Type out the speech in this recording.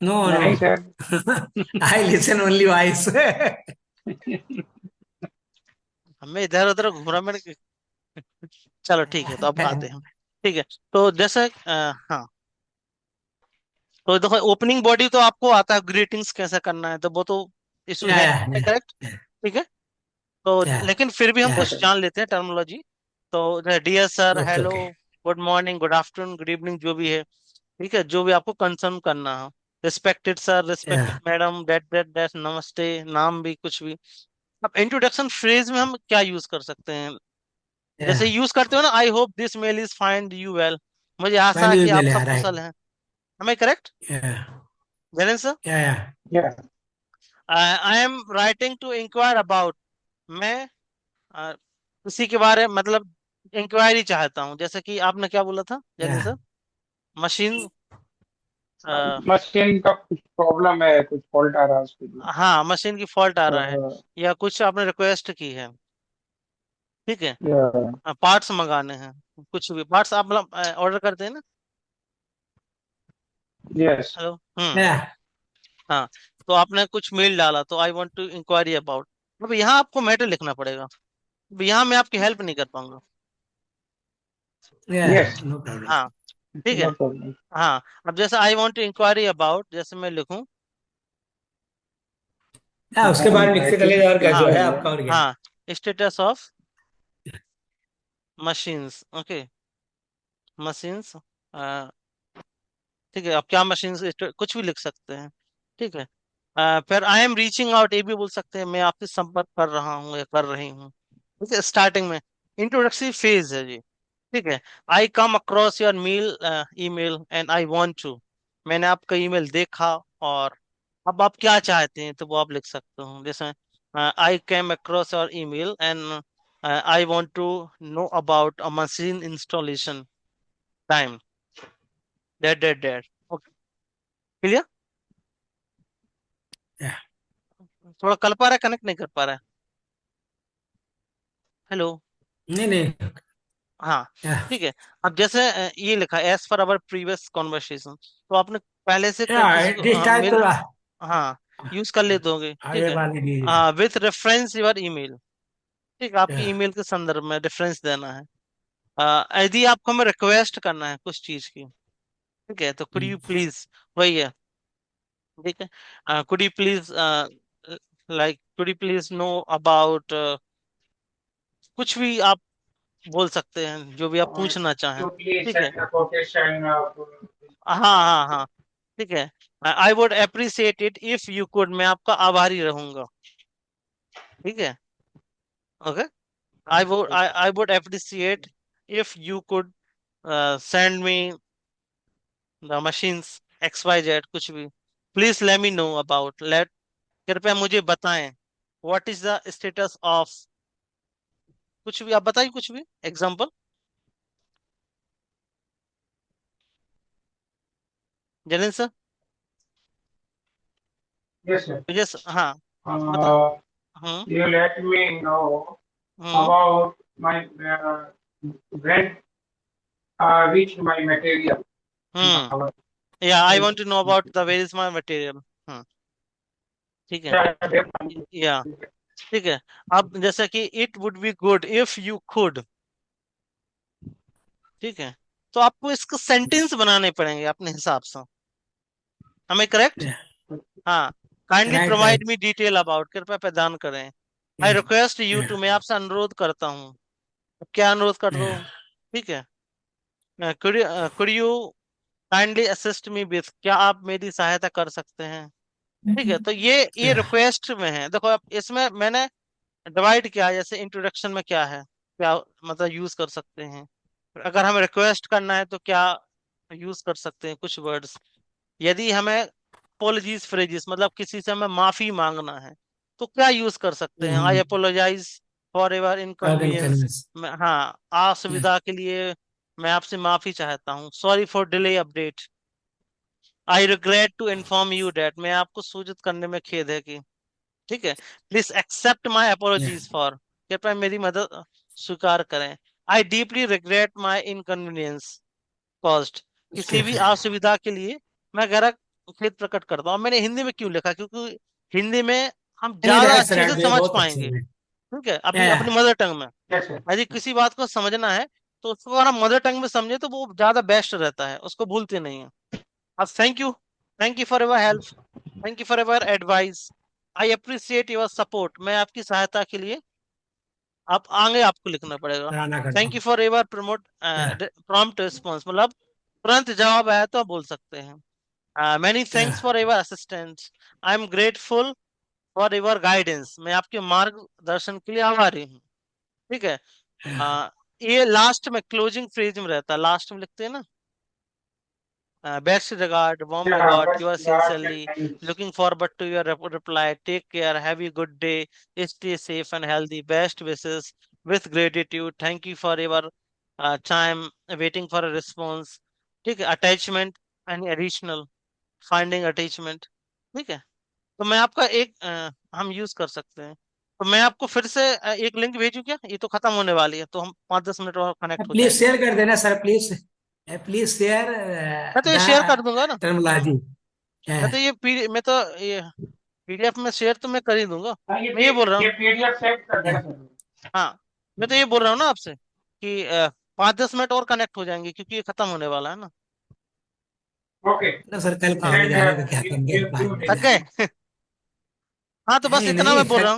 No, नहीं no. Sir. I listen only voice. हमें इधर उधर घूमना मैंने। चलो ठीक है, तो अब आते हैं। ठीक है, तो जैसे हाँ, तो देखो ओपनिंग बॉडी तो आपको आता है, ग्रीटिंग्स कैसे करना है, तो वो तो इशू Yeah, है, yeah, yeah, करेक्ट। ठीक है, तो yeah, लेकिन फिर भी हम यस yeah. कुछ सर। जान लेते हैं टर्मिनोलॉजी। तो dear sir, Okay, hello, okay. Good morning, good afternoon, good evening, जो भी है, ठीक है, जो भी आपको कंसर्न करना हो। Respected sir, respected Yeah, madam, that नमस्ते, नाम भी कुछ भी। अब इंट्रोडक्शन फ्रेज में हम क्या यूज कर सकते हैं? जैसे yeah. यूज करते हो ना, I hope this mail is find you well, मुझे आशा Find है you कि आप email, सब yeah, right. कुशल हैं। हमें correct, Yeah, Jain sir? yeah, yeah. या I am writing to enquire about, मैं किसी के बारे मतलब इंक्वायरी चाहता हूँ, जैसे कि आपने क्या बोला था Jain Yeah. Sir? Machine, machine का कुछ प्रॉब्लम है, कुछ फॉल्ट आ रहा है उसके लिए। हाँ, मशीन की फॉल्ट आ रहा है, अ, या कुछ आपने रिक्वेस्ट की है, ठीक है, या पार्ट्स मंगाने हैं, कुछ भी पार्ट्स आप मतलब ऑर्डर करते हैं ना। यस। Hello, Yeah. हाँ, तो आपने कुछ मेल डाला, तो I want to enquiry about. अब यहाँ आपको मैटर लिखना पड़ेगा, अब यहाँ मैं आपकी हेल्प नहीं कर पाऊंगा। Yeah, yes, no problem. हाँ, ठीक नो है, प्रॉब्लम। हाँ, अब जैसे I want to enquiry about, जैसे मैं लिखूं, Yeah, उसके आई एम बाद मिक्स कर राइटिंग लीजिए और क्या जो हाँ, है आपका और क्या। हाँ, status of machines, okay, machines, ठीक है, आप क्या मशीन्स, कुछ भी लिख सकते हैं, ठीक है। फिर आई एम रीचिंग आउट, ये भी बोल सकते हैं, मैं आपसे संपर्क कर रहा हूँ या कर रही हूँ, ठीक है, स्टार्टिंग में इंट्रोडक्टरी फेज है जी। ठीक है, I come across your mail, email and I want to, मैंने आपका ईमेल देखा, और अब आप क्या चाहते हैं, तो वो आप लिख सकते हो, जैसे I came across your email and I want to know about a machine installation time, that okay, clear? Yeah. थोड़ा कर पा रहा है, कनेक्ट नहीं कर पा रहा है? हेलो, नहीं नहीं। हाँ, Yeah. ठीक है। अब जैसे ये लिखा as for our previous conversation, तो आपने पहले से किसी Yeah, this को time मेल, तो हाँ, यूज कर लेते होंगे, ठीक आगे है, बात कीजिए। विथ रेफरेंस योर ईमेल, ठीक है, आपकी Yeah. ईमेल के संदर्भ में रेफरेंस देना है। यदि आपको हमें रिक्वेस्ट करना है कुछ चीज की, ठीक है, तो कुड यू प्लीज, वही है, ठीक है, could you please, like could you please know about, कुछ भी आप बोल सकते हैं, जो भी आप पूछना चाहें, तो प्लीज ठीक है, सेंड द कोटेशन ऑफ। हाँ, हाँ, हाँ, ठीक है, I would appreciate it if you could, मैं आपका आभारी रहूंगा, ठीक है, okay, I would appreciate if you could send me the machines X Y Z, कुछ भी, please let me know about, let, कृपया मुझे बताएं, what is the status of, कुछ भी आप बताइए, कुछ भी एग्जांपल, जनिन सर, यस सर। मुझे हाँ, बता, hmm, you let me know hmm, about my when reach my material in our या I want to know about the where is my material, ठीक है, या, ठीक है, अब जैसे कि it would be good if you could, ठीक है, तो आपको इसको सेंटेंस बनाने पड़ेंगे अपने हिसाब से, हमें करेक्ट, Yeah. हाँ, kindly Right, right. Provide me detail about, कृपया प्रदान करें, I Yeah. Request you Yeah. To, मैं आपसे अनुरोध करता हूँ, क्या अनुरोध कर दो, Yeah. ठीक है, could you kindly assist me with, क्या आप मेरी सहायता कर सकते हैं, ठीक है, तो ये Yeah. रिक्वेस्ट में है, देखो अब इसमें मैंने डिवाइड किया है, जैसे इंट्रोडक्शन में क्या है, क्या मतलब यूज कर सकते हैं, अगर हमें रिक्वेस्ट करना है तो क्या यूज कर सकते हैं कुछ वर्ड्स, यदि हमें अपोलॉजीज फ्रेजेस मतलब किसी से हमें माफी मांगना है, तो क्या यूज कर सकते हैं, I Mm-hmm. Apologise for ever Other inconvenience, inconvenience. हाँ, Yeah. असुविधा के लिए मैं आपसे माफी चाहता हूँ, sorry for delay update, I regret to inform you that, मैं आपको सूचित करने में खेद है कि, ठीक है, please accept my Yeah. Apologies for, कृपया मेरी मदद स्वीकार करें, I deeply regret my inconvenience caused, Okay. किसी भी Okay. असुविधा के लिए मैं गहरा खेद प्रकट करता हूँ। मैंने हिंदी में क्यों लिखा, क्योंकि हिंदी में हम नहीं नहीं, ज्यादा राइट सर, अच्छे से राइट, समझ बहुत अच्छे पाएंगे। हैं। ठीक है, अपनी Yeah, अपनी मदर टंग में। Yes, sir. यदि किसी बात को समझना है तो उसको अगर हम मदर टंग में समझे तो वो ज्यादा बेस्ट रहता है, उसको भूलते नहीं है। अब thank you for your help, thank you for your advice, I appreciate your support. मैं आपकी सहायता के लिए, आप आगे आपको लिखना पड़ेगा। सराहना करता थैंक यू हूँ। For your promote Yeah, prompt response, मतलब तुरंत जवाब आया तो आप बोल सकते हैं। Many thanks yeah, for your assistance, I am grateful for your guidance. मैं आपके मार्गदर्शन के लिए आभारी हूँ। ठीक है। yeah, आ, ये लास्ट में क्लोजिंग फ्रेज में रहता है, लास्ट में लिखते हैं ना, best regard, warm Yeah, regard, best you are regards and sincerely thanks. Looking forward to your reply, take care, have you good day, stay safe and healthy, best wishes, with gratitude, thank you for your time, waiting for a response. ठीक है। Attachment, any additional, finding attachment. ठीक है। तो मैं आपका एक हम use कर सकते हैं। तो मैं आपको फिर से एक लिंक भेजूं क्या? ये तो खत्म होने वाली है, तो हम 5-10 मिनट और कनेक्ट हो प्लीज जाएंगे। शेयर कर देना सर, प्लीज। प्लीज शेयर मैं तो ये द शेयर कर दूंगा ना। टर्मिनोलॉजी। मैं तो ये पीडीएफ में शेयर तो मैं कर ही दूंगा। हाँ, मैं ये बोल रहा हूँ, ये PDF सेव कर देना सर। हाँ, मैं तो ये बोल रहा हूँ ना आपसे कि 5-10 मिनट और कनेक्ट हो जाएंगे, क्योंकि ये खत्म होने वाला है ना। ओके, सर कल हाँ, करेंगे, एंड जाने का क्या करेंगे, गिव बाद टू में थक जाएंगे। गए? हाँ, तो बस नहीं इतना नहीं, मैं बोल रहा हूँ।